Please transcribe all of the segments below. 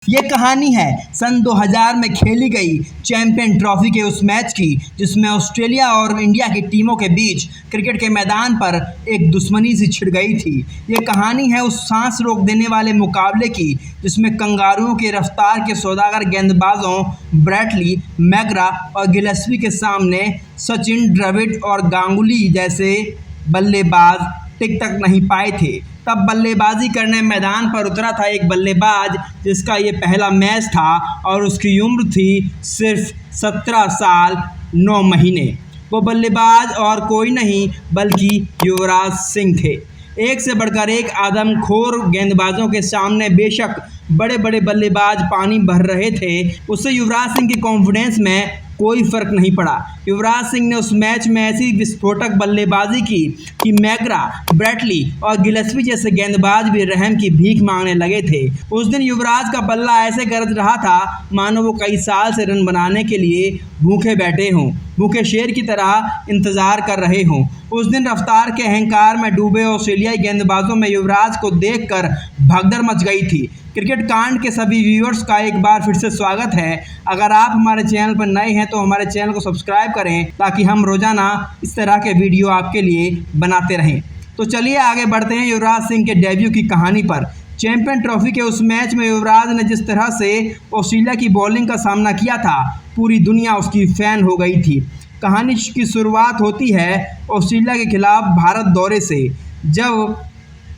ये कहानी है सन 2000 में खेली गई चैंपियन ट्रॉफी के उस मैच की जिसमें ऑस्ट्रेलिया और इंडिया की टीमों के बीच क्रिकेट के मैदान पर एक दुश्मनी सी छिड़ गई थी। ये कहानी है उस सांस रोक देने वाले मुकाबले की जिसमें कंगारुओं की रफ्तार के सौदागर गेंदबाजों ब्रैटली, मैकग्रा और गिलेस्पी के सामने सचिन, द्रविड़ और गांगुली जैसे बल्लेबाज टिक तक नहीं पाए थे। तब बल्लेबाजी करने मैदान पर उतरा था एक बल्लेबाज जिसका ये पहला मैच था और उसकी उम्र थी सिर्फ 17 साल 9 महीने। वो बल्लेबाज और कोई नहीं बल्कि युवराज सिंह थे। एक से बढ़कर एक आदमखोर गेंदबाजों के सामने बेशक बड़े बड़े बल्लेबाज पानी भर रहे थे, उससे युवराज सिंह के कॉन्फिडेंस में कोई फर्क नहीं पड़ा। युवराज सिंह ने उस मैच में ऐसी विस्फोटक बल्लेबाजी की कि मैकग्रा, ब्रैटली और गिलेस्पी जैसे गेंदबाज भी रहम की भीख मांगने लगे थे। उस दिन युवराज का बल्ला ऐसे गरज रहा था मानो वो कई साल से रन बनाने के लिए भूखे बैठे हों, भूखे शेर की तरह इंतजार कर रहे हों। उस दिन रफ्तार के अहंकार में डूबे ऑस्ट्रेलियाई गेंदबाजों में युवराज को देखकर भगदड़ मच गई थी। क्रिकेट कांड के सभी व्यूअर्स का एक बार फिर से स्वागत है। अगर आप हमारे चैनल पर नए हैं तो हमारे चैनल को सब्सक्राइब करें ताकि हम रोजाना इस तरह के वीडियो आपके लिए बनाते रहें। तो चलिए आगे बढ़ते हैं युवराज सिंह के डेब्यू की कहानी पर। चैंपियन ट्रॉफी के उस मैच में युवराज ने जिस तरह से ऑस्ट्रेलिया की बॉलिंग का सामना किया था, पूरी दुनिया उसकी फैन हो गई थी। कहानी की शुरुआत होती है ऑस्ट्रेलिया के खिलाफ भारत दौरे से, जब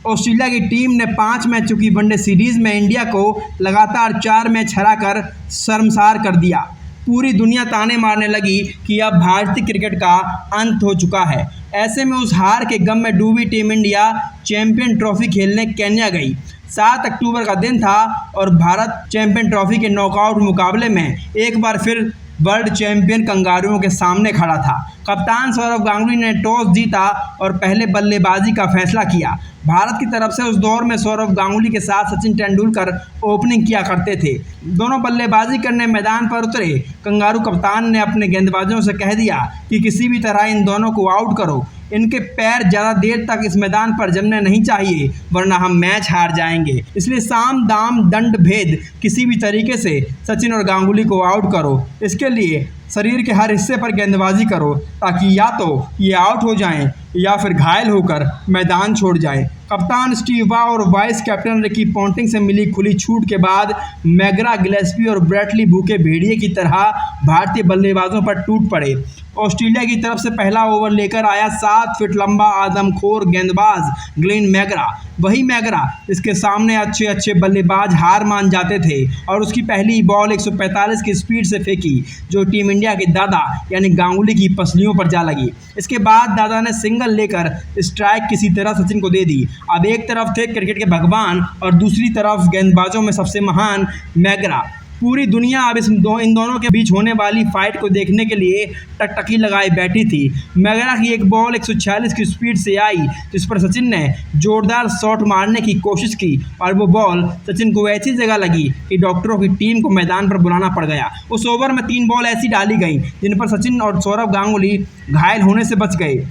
ऑस्ट्रेलिया की टीम ने 5 मैचों की वनडे सीरीज में इंडिया को लगातार 4 मैच हराकर शर्मसार कर दिया। पूरी दुनिया ताने मारने लगी कि अब भारतीय क्रिकेट का अंत हो चुका है। ऐसे में उस हार के गम में डूबी टीम इंडिया चैंपियन ट्रॉफी खेलने केन्या गई। 7 अक्टूबर का दिन था और भारत चैंपियन ट्रॉफी के नॉकआउट मुकाबले में एक बार फिर वर्ल्ड चैंपियन कंगारुओं के सामने खड़ा था। कप्तान सौरव गांगुली ने टॉस जीता और पहले बल्लेबाजी का फैसला किया। भारत की तरफ से उस दौर में सौरव गांगुली के साथ सचिन तेंदुलकर ओपनिंग किया करते थे। दोनों बल्लेबाजी करने मैदान पर उतरे। कंगारू कप्तान ने अपने गेंदबाजों से कह दिया कि किसी भी तरह इन दोनों को आउट करो। इनके पैर ज़्यादा देर तक इस मैदान पर जमने नहीं चाहिए वरना हम मैच हार जाएंगे। इसलिए साम दाम दंड भेद किसी भी तरीके से सचिन और गांगुली को आउट करो। इसके लिए शरीर के हर हिस्से पर गेंदबाजी करो ताकि या तो ये आउट हो जाएं या फिर घायल होकर मैदान छोड़ जाएं। कप्तान स्टीव वॉ और वाइस कैप्टन रिकी पॉन्टिंग से मिली खुली छूट के बाद मैकग्रा, गिलेस्पी और ब्रैटली भूखे भेड़िए की तरह भारतीय बल्लेबाजों पर टूट पड़े। ऑस्ट्रेलिया की तरफ से पहला ओवर लेकर आया 7 फीट लंबा आदमखोर गेंदबाज ग्लेन मैकग्रा। वही मैकग्रा जिसके सामने अच्छे अच्छे बल्लेबाज हार मान जाते थे और उसकी पहली बॉल 145 की स्पीड से फेंकी जो टीम इंडिया के दादा यानी गांगुली की पसलियों पर जा लगी। इसके बाद दादा ने सिंगल लेकर स्ट्राइक किसी तरह सचिन को दे दी। अब एक तरफ थे क्रिकेट के भगवान और दूसरी तरफ गेंदबाजों में सबसे महान मैकग्रा। पूरी दुनिया अब इन दोनों के बीच होने वाली फाइट को देखने के लिए टकटकी लगाए बैठी थी। मैकग्रा की एक बॉल 146 की स्पीड से आई जिस पर सचिन ने जोरदार शॉट मारने की कोशिश की और वो बॉल सचिन को ऐसी जगह लगी कि डॉक्टरों की टीम को मैदान पर बुलाना पड़ गया। उस ओवर में 3 बॉल ऐसी डाली गई जिन पर सचिन और सौरव गांगुली घायल होने से बच गए।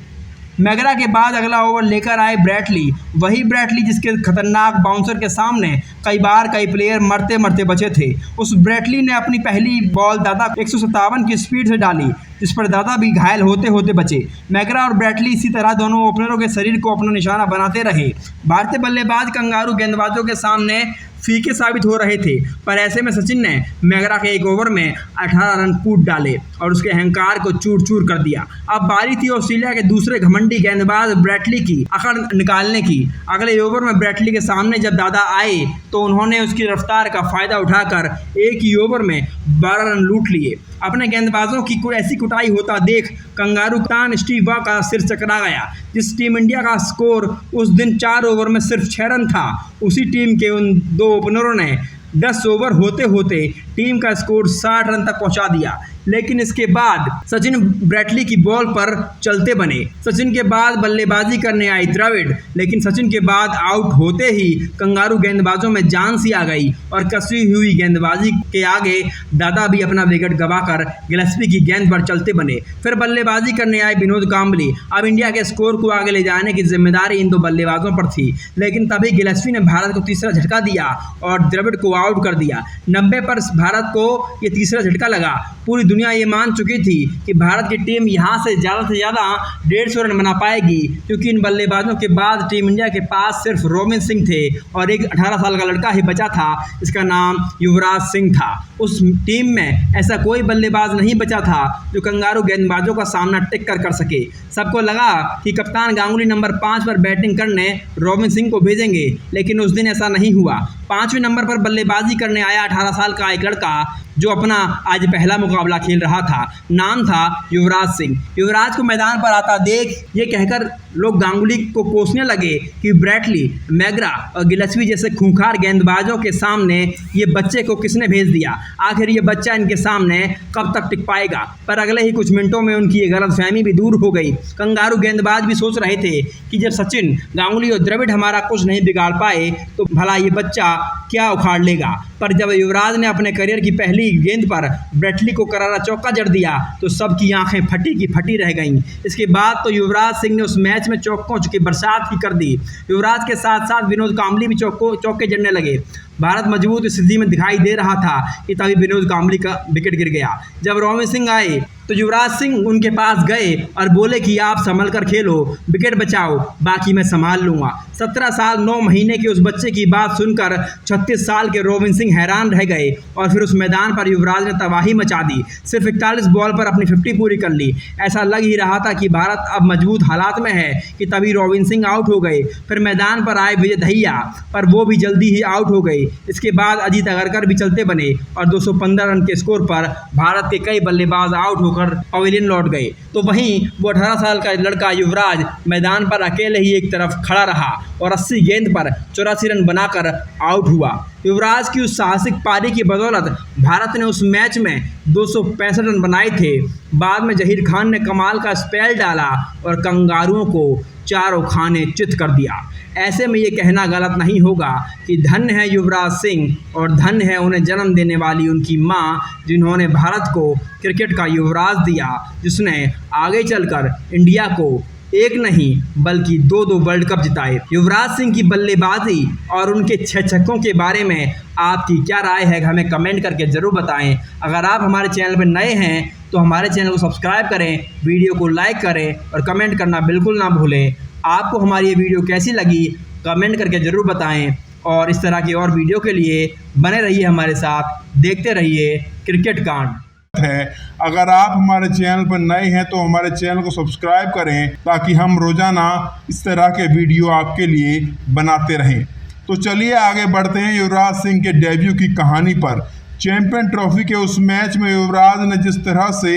मैकग्रा के बाद अगला ओवर लेकर आए ब्रैटली। वही ब्रैटली जिसके खतरनाक बाउंसर के सामने कई प्लेयर मरते मरते बचे थे। उस ब्रैटली ने अपनी पहली बॉल दादा 157 की स्पीड से डाली जिस पर दादा भी घायल होते होते बचे। मैकग्रा और ब्रैटली इसी तरह दोनों ओपनरों के शरीर को अपना निशाना बनाते रहे। भारतीय बल्लेबाज कंगारू गेंदबाजों के सामने फीके साबित हो रहे थे, पर ऐसे में सचिन ने मैकग्रा के एक ओवर में 18 रन कूट डाले और उसके अहंकार को चूर चूर कर दिया। अब बारी थी ऑस्ट्रेलिया के दूसरे घमंडी गेंदबाज ब्रैटली की अकड़ निकालने की। अगले ओवर में ब्रैटली के सामने जब दादा आए तो उन्होंने उसकी रफ्तार का फायदा उठाकर एक ही ओवर में 12 रन लूट लिए। अपने गेंदबाजों की कोई ऐसी कुटाई होता देख कंगारू कप्तान स्टीव वॉ का सिर चकरा गया। जिस टीम इंडिया का स्कोर उस दिन 4 ओवर में सिर्फ 6 रन था, उसी टीम के उन 2 ओपनरों ने 10 ओवर होते होते टीम का स्कोर 60 रन तक पहुंचा दिया। लेकिन इसके बाद सचिन ब्रैटली की बॉल पर चलते बने। सचिन के बाद बल्लेबाजी करने आई द्रविड़, लेकिन सचिन के बाद आउट होते ही कंगारू गेंदबाजों में जान सी आ गई और कसी हुई गेंदबाजी के आगे दादा भी अपना विकेट गंवाकर गिलस्पी की गेंद पर चलते बने। फिर बल्लेबाजी करने आए विनोद कांबली। अब इंडिया के स्कोर को आगे ले जाने की जिम्मेदारी इन दो बल्लेबाजों पर थी, लेकिन तभी गिलस्पी ने भारत को तीसरा झटका दिया और द्रविड़ को आउट कर दिया। 90 पर भारत को ये तीसरा झटका लगा। पूरी दुनिया ये मान चुकी थी कि भारत की टीम यहाँ से ज़्यादा 150 रन बना पाएगी, क्योंकि इन बल्लेबाजों के बाद टीम इंडिया के पास सिर्फ रोबिन सिंह थे और एक 18 साल का लड़का ही बचा था, इसका नाम युवराज सिंह था। उस टीम में ऐसा कोई बल्लेबाज नहीं बचा था जो कंगारू गेंदबाजों का सामना टिक कर सके। सबको लगा कि कप्तान गांगुली नंबर 5 पर बैटिंग करने रोबिन सिंह को भेजेंगे, लेकिन उस दिन ऐसा नहीं हुआ। 5वें नंबर पर बल्लेबाजी करने आया 18 साल का एक लड़का जो अपना आज पहला मुकाबला खेल रहा था। नाम था युवराज सिंह। युवराज को मैदान पर आता देख ये कहकर लोग गांगुली को कोसने लगे कि ब्रैटली, मैगरा और गिलस्पी जैसे खूंखार गेंदबाजों के सामने ये बच्चे को किसने भेज दिया। आखिर ये बच्चा इनके सामने कब तक टिक पाएगा। पर अगले ही कुछ मिनटों में उनकी ये गलतफहमी भी दूर हो गई। कंगारू गेंदबाज भी सोच रहे थे कि जब सचिन, गांगुली और द्रविड़ हमारा कुछ नहीं बिगाड़ पाए तो भला ये बच्चा क्या उखाड़ लेगा। पर जब युवराज ने अपने करियर की पहली गेंद पर ब्रैटली को करारा चौका जड़ दिया तो सबकी आंखें फटी की फटी रह गईं। इसके बाद तो युवराज सिंह ने उस मैच में चौकों की बरसात ही कर दी। युवराज के साथ साथ विनोद कांबली भी चौके जड़ने लगे। भारत मजबूत स्थिति में दिखाई दे रहा था कि तभी विनोद कांबली का विकेट गिर गया। जब रोबिन सिंह आए तो युवराज सिंह उनके पास गए और बोले कि आप संभल कर खेलो, विकेट बचाओ, बाकी मैं संभाल लूँगा। 17 साल 9 महीने के उस बच्चे की बात सुनकर 36 साल के रोबिन सिंह हैरान रह गए और फिर उस मैदान पर युवराज ने तबाही मचा दी। सिर्फ 41 बॉल पर अपनी 50 पूरी कर ली। ऐसा लग ही रहा था कि भारत अब मजबूत हालात में है कि तभी रोबिन सिंह आउट हो गए। फिर मैदान पर आए विजय दहिया, पर वो भी जल्दी ही आउट हो गए। इसके बाद अजीत अगरकर भी चलते बने और 215 रन के स्कोर पर भारत के कई बल्लेबाज आउट होकर पवेलियन लौट गए। तो वहीं वो 18 साल का लड़का युवराज मैदान पर अकेले ही एक तरफ खड़ा रहा और 80 गेंद पर 84 रन बनाकर आउट हुआ। युवराज की उस साहसिक पारी की बदौलत भारत ने उस मैच में 265 रन बनाए थे। बाद में जहीर खान ने कमाल का स्पेल डाला और कंगारुओं को चारों खाने चित कर दिया। ऐसे में ये कहना गलत नहीं होगा कि धन्य है युवराज सिंह और धन्य है उन्हें जन्म देने वाली उनकी मां, जिन्होंने भारत को क्रिकेट का युवराज दिया, जिसने आगे चलकर इंडिया को एक नहीं बल्कि 2 वर्ल्ड कप जिताए। युवराज सिंह की बल्लेबाजी और उनके 6 छक्कों के बारे में आपकी क्या राय है, हमें कमेंट करके ज़रूर बताएं। अगर आप हमारे चैनल पर नए हैं तो हमारे चैनल को सब्सक्राइब करें, वीडियो को लाइक करें और कमेंट करना बिल्कुल ना भूलें। आपको हमारी ये वीडियो कैसी लगी कमेंट करके ज़रूर बताएं और इस तरह की और वीडियो के लिए बने रहिए हमारे साथ, देखते रहिए क्रिकेट कांड है। अगर आप हमारे चैनल पर नए हैं तो हमारे चैनल को सब्सक्राइब करें ताकि हम रोजाना इस तरह के वीडियो आपके लिए बनाते रहें। तो चलिए आगे बढ़ते हैं युवराज सिंह के डेब्यू की कहानी पर। चैंपियन ट्रॉफी के उस मैच में युवराज ने जिस तरह से